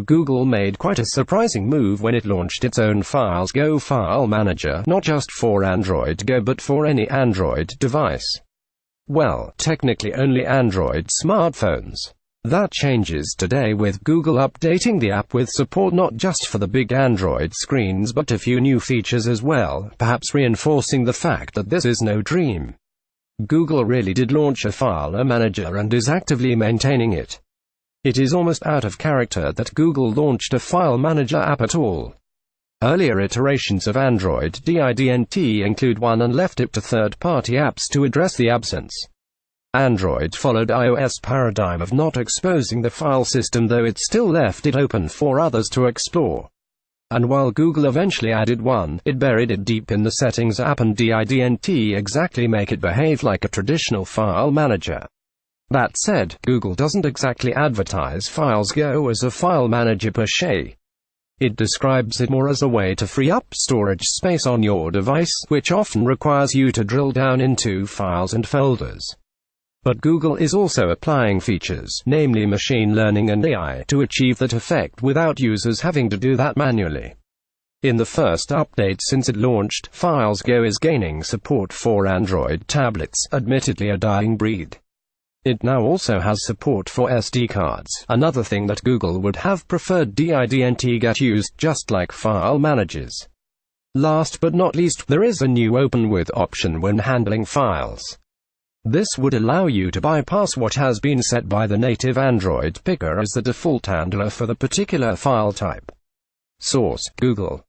Google made quite a surprising move when it launched its own Files Go file manager, not just for Android Go but for any Android device. Well, technically only Android smartphones. That changes today with Google updating the app with support not just for the big Android screens but a few new features as well, perhaps reinforcing the fact that this is no dream. Google really did launch a file manager and is actively maintaining it. It is almost out of character that Google launched a file manager app at all. Earlier iterations of Android didn't include one and left it to third-party apps to address the absence. Android followed iOS paradigm of not exposing the file system, though it still left it open for others to explore. And while Google eventually added one, it buried it deep in the settings app and didn't exactly make it behave like a traditional file manager. That said, Google doesn't exactly advertise Files Go as a file manager per se. It describes it more as a way to free up storage space on your device, which often requires you to drill down into files and folders. But Google is also applying features, namely machine learning and AI, to achieve that effect without users having to do that manually. In the first update since it launched, Files Go is gaining support for Android tablets, admittedly a dying breed. It now also has support for SD cards, another thing that Google would have preferred didn't get used, just like file managers. Last but not least, there is a new Open With option when handling files. This would allow you to bypass what has been set by the native Android picker as the default handler for the particular file type. Source: Google.